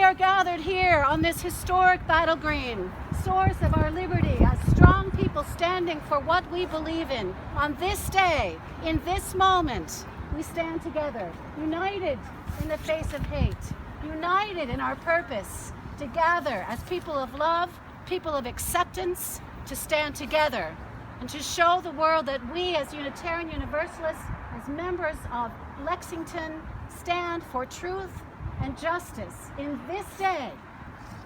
are gathered here on this historic battle green, source of our liberty, as strong people standing for what we believe in. On this day, in this moment, we stand together, united in the face of hate, united in our purpose to gather as people of love, people of acceptance, to stand together and to show the world that we as Unitarian Universalists, as members of Lexington, stand for truth and justice. In this day,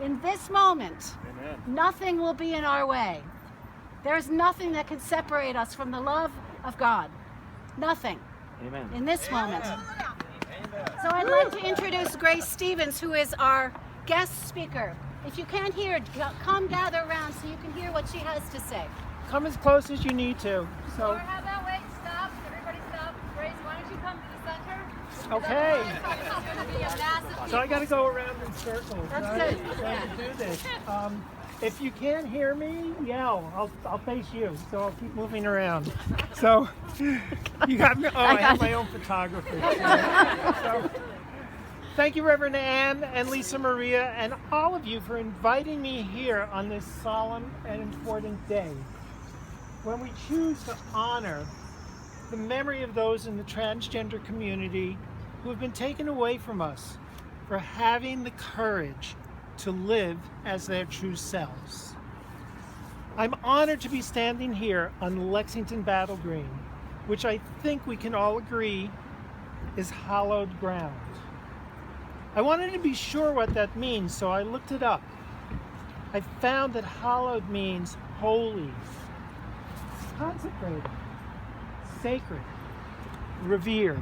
in this moment, Amen. Nothing will be in our way. There's nothing that can separate us from the love of God. Nothing. Amen. In this moment. Amen. So I'd like to introduce Grace Stevens, who is our guest speaker. If you can't hear, come gather around so you can hear what she has to say. Come as close as you need to. Or So, how about wait, stop, everybody stop. Grace, why don't you come to the center? okay. It's going to be a massive So I got to go around in circles. That's right? good. So I can do this. If you can't hear me, yell. I'll face you. So I'll keep moving around. So you got me. Oh, I have my own photographer. So thank you, Reverend Ann and Lisa Maria, and all of you for inviting me here on this solemn and important day, when we choose to honor the memory of those in the transgender community who have been taken away from us for having the courage to live as their true selves. I'm honored to be standing here on Lexington Battle Green, which I think we can all agree is hallowed ground. I wanted to be sure what that means, so I looked it up. I found that hallowed means holy, consecrated, sacred, revered.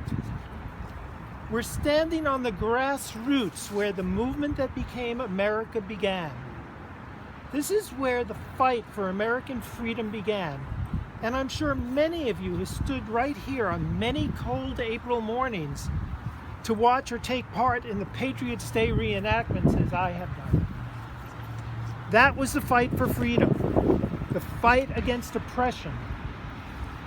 We're standing on the grassroots where the movement that became America began. This is where the fight for American freedom began, and I'm sure many of you have stood right here on many cold April mornings to watch or take part in the Patriots' Day reenactments as I have done. That was the fight for freedom, the fight against oppression.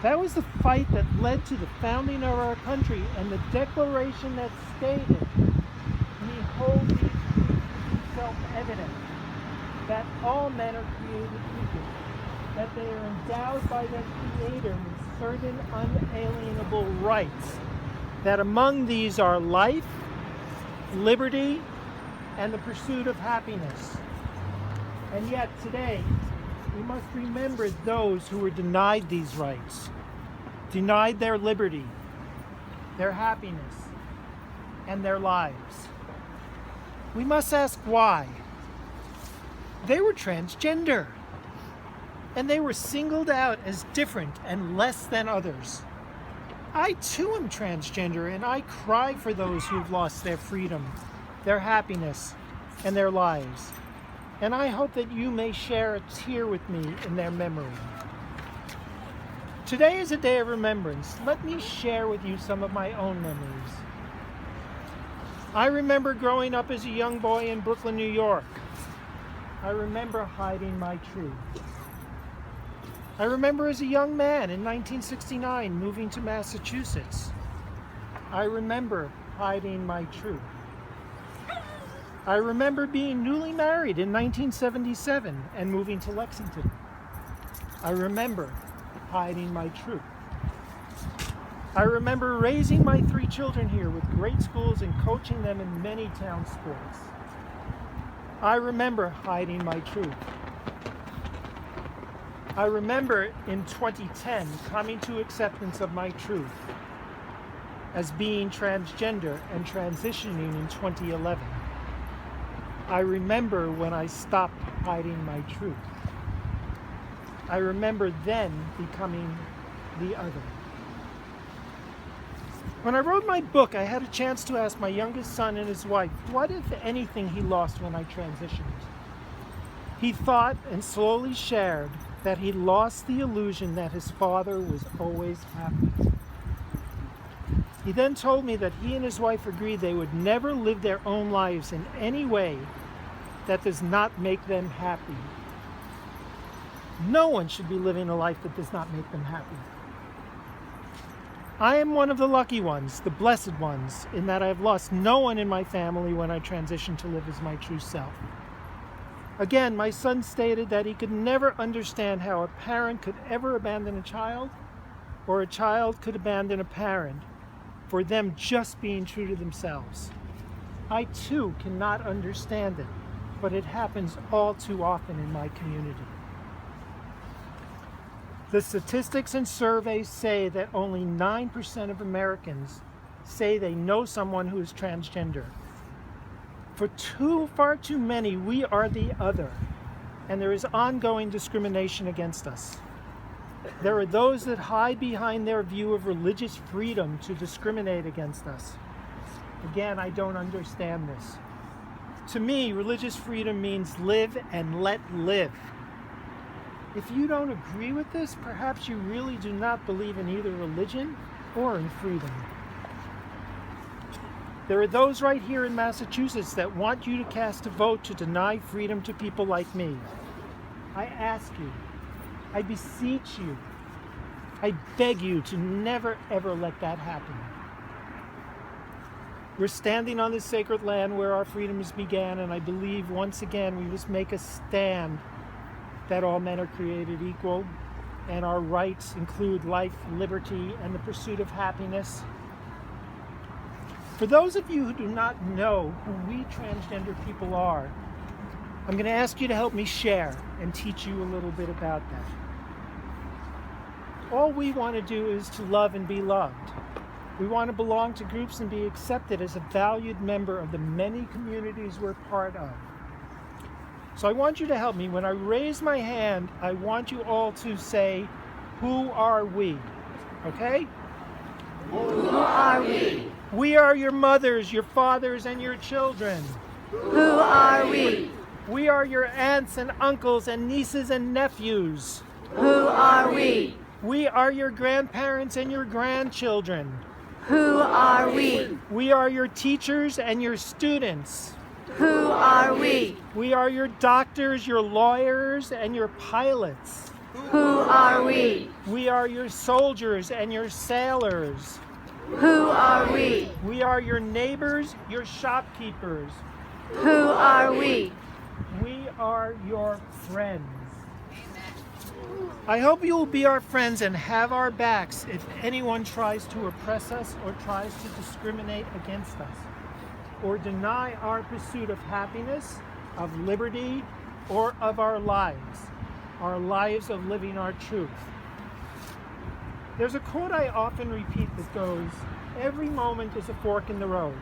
That was the fight that led to the founding of our country and the declaration that stated, "We hold these truths to be self-evident, that all men are created equal, that they are endowed by their Creator with certain unalienable rights, that among these are life, liberty, and the pursuit of happiness." And yet today, we must remember those who were denied these rights, denied their liberty, their happiness, and their lives. We must ask why. They were transgender, and they were singled out as different and less than others. I too am transgender, and I cry for those who've lost their freedom, their happiness, and their lives. And I hope that you may share a tear with me in their memory. Today is a day of remembrance. Let me share with you some of my own memories. I remember growing up as a young boy in Brooklyn, New York. I remember hiding my truth. I remember as a young man in 1969 moving to Massachusetts. I remember hiding my truth. I remember being newly married in 1977 and moving to Lexington. I remember hiding my truth. I remember raising my 3 children here with great schools and coaching them in many town sports. I remember hiding my truth. I remember in 2010 coming to acceptance of my truth as being transgender and transitioning in 2011. I remember when I stopped hiding my truth. I remember then becoming the other. When I wrote my book, I had a chance to ask my youngest son and his wife, what, if anything, he lost when I transitioned. He thought and slowly shared that he lost the illusion that his father was always happy. He then told me that he and his wife agreed they would never live their own lives in any way that does not make them happy. No one should be living a life that does not make them happy. I am one of the lucky ones, the blessed ones, in that I have lost no one in my family when I transitioned to live as my true self. Again, my son stated that he could never understand how a parent could ever abandon a child, or a child could abandon a parent, for them just being true to themselves. I too cannot understand it, but it happens all too often in my community. The statistics and surveys say that only 9% of Americans say they know someone who is transgender. For far too many, we are the other, and there is ongoing discrimination against us. There are those that hide behind their view of religious freedom to discriminate against us. Again, I don't understand this. To me, religious freedom means live and let live. If you don't agree with this, perhaps you really do not believe in either religion or in freedom. There are those right here in Massachusetts that want you to cast a vote to deny freedom to people like me. I ask you, I beseech you, I beg you to never ever let that happen. We're standing on this sacred land where our freedoms began, and I believe once again we must make a stand that all men are created equal, and our rights include life, liberty, and the pursuit of happiness. For those of you who do not know who we transgender people are, I'm going to ask you to help me share and teach you a little bit about that. All we want to do is to love and be loved. We want to belong to groups and be accepted as a valued member of the many communities we're part of. So I want you to help me. When I raise my hand, I want you all to say, who are we? Okay? Who are we? We are your mothers, your fathers, and your children. Who are we? We are your aunts and uncles and nieces and nephews. Who are we? We are your grandparents and your grandchildren. Who are we? We are your teachers and your students. Who are we? We are your doctors, your lawyers, and your pilots. Who are we? We are your soldiers and your sailors. Who are we? We are your neighbors, your shopkeepers. Who are we? We are your friends. I hope you will be our friends and have our backs if anyone tries to oppress us or tries to discriminate against us, or deny our pursuit of happiness, of liberty, or of our lives of living our truth. There's a quote I often repeat that goes, every moment is a fork in the road.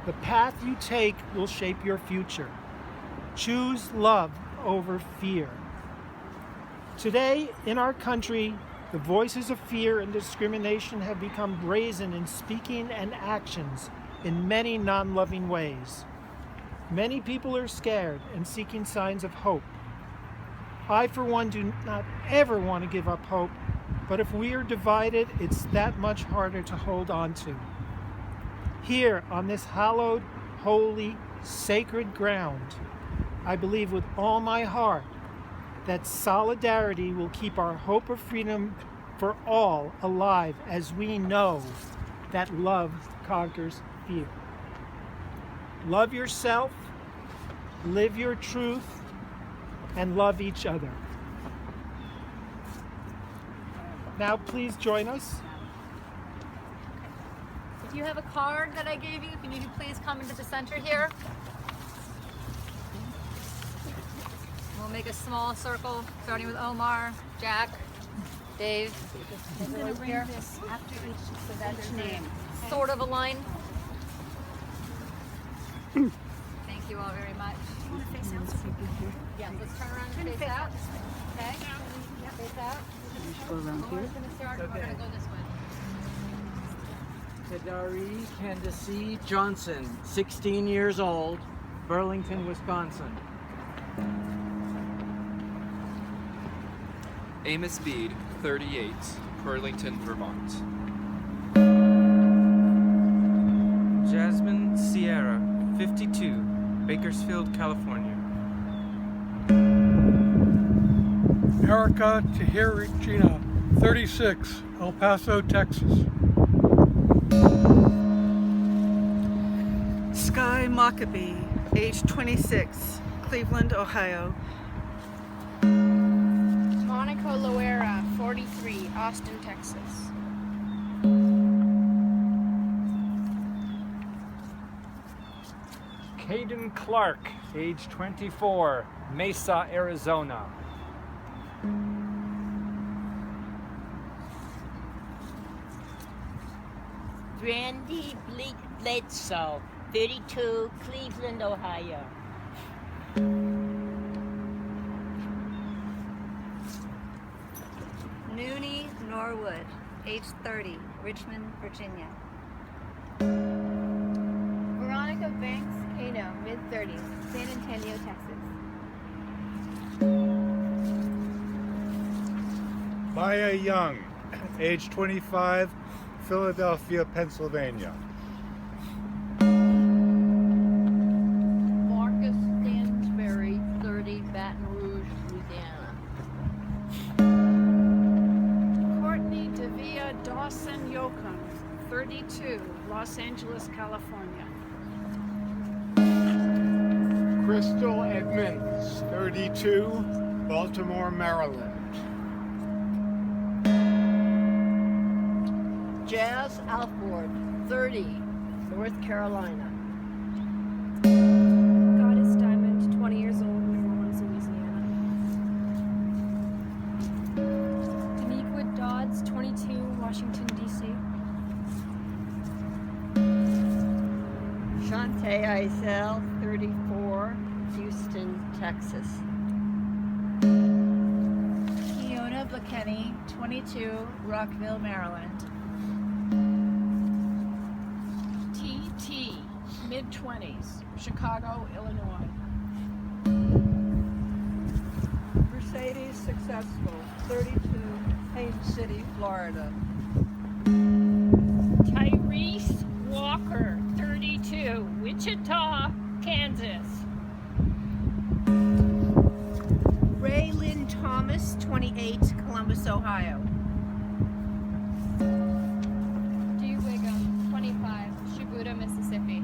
The path you take will shape your future. Choose love over fear. Today, in our country, the voices of fear and discrimination have become brazen in speaking and actions in many non-loving ways. Many people are scared and seeking signs of hope. I, for one, do not ever want to give up hope, but if we are divided, it's that much harder to hold on to. Here, on this hallowed, holy, sacred ground, I believe with all my heart that solidarity will keep our hope of freedom for all alive, as we know that love conquers fear. Love yourself, live your truth, and love each other. Now please join us. If you have a card that I gave you, can you please come into the center here? We'll make a small circle, starting with Omar, Jack, Dave. I'm going to bring this after each, so that's your name. Sort of a line. Thank you all very much. You want to face out? Yeah, let's turn around and face out. Okay? Face out. Omar's going to start, and we're going to go this way. TDOR Candace Johnson, 16 years old, Burlington, Wisconsin. Amos Bede, 38, Burlington, Vermont. Jasmine Sierra, 52, Bakersfield, California. Erica Tahir Regina, 36, El Paso, Texas. Sky Maccabee, age 26, Cleveland, Ohio. Monica Loera, 43, Austin, Texas. Caden Clark, age 24, Mesa, Arizona. Brandy Bledsoe, 32, Cleveland, Ohio. Noonie Norwood, age 30, Richmond, Virginia. Veronica Banks Cano, mid-30s, San Antonio, Texas. Maya Young, age 25, Philadelphia, Pennsylvania. Marcus Stansberry, 30, Baton Rouge, Louisiana. Courtney Devia Dawson Yocum, 32, Los Angeles, California. Crystal Edmonds, 32, Baltimore, Maryland. Jazz Alford, 30, North Carolina. Goddess Diamond, 20 years old, New Orleans, Louisiana. Daniqua Dodds, 22, Washington, D.C. Shantae Eisel, 34, Houston, Texas. Kiona Blakeney, 22, Rockville, Maryland. TT, mid-20s, Chicago, Illinois. Mercedes Successful, 32, Haines City, Florida. Tyrese Walker, 32, Wichita, Kansas. Ray Lynn Thomas, 28, Columbus, Ohio. Dee Wiggum, 25, Shibuya, Mississippi.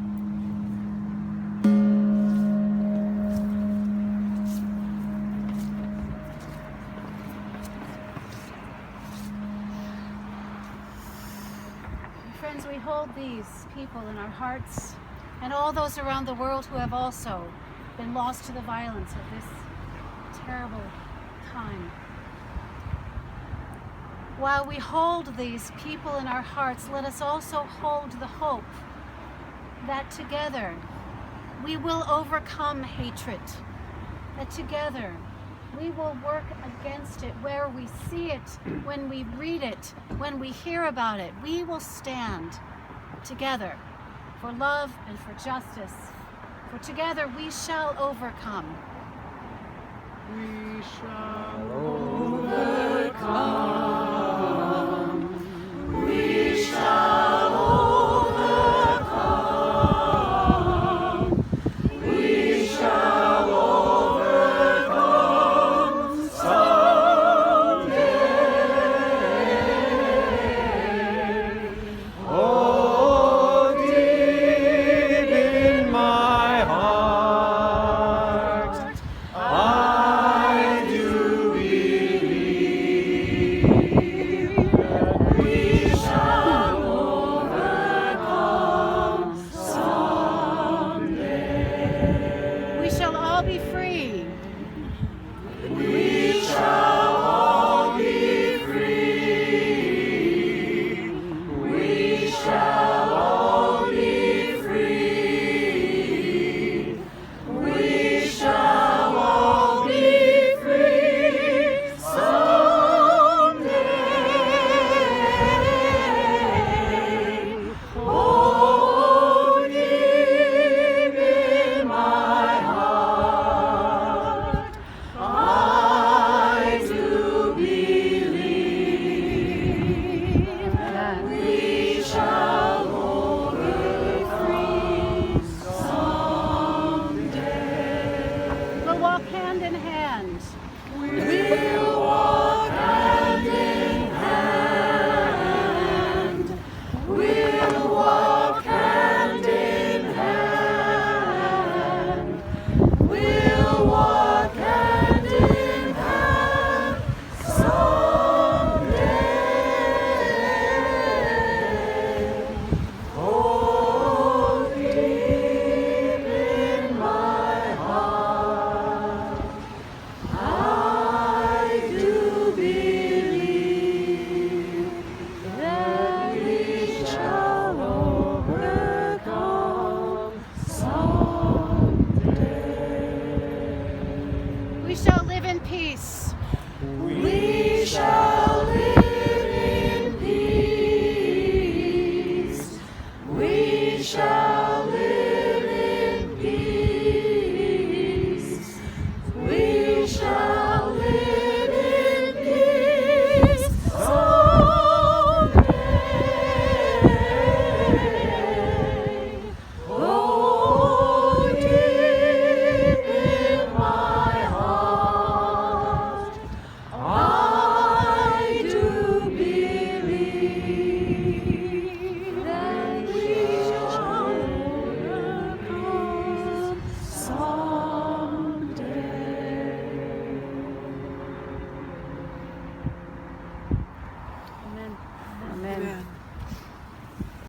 Friends, we hold these people in our hearts and all those around the world who have also been lost to the violence of this terrible time. While we hold these people in our hearts, let us also hold the hope that together we will overcome hatred, that together we will work against it where we see it, when we read it, when we hear about it. We will stand together for love and for justice, for together we shall overcome. We shall Overcome.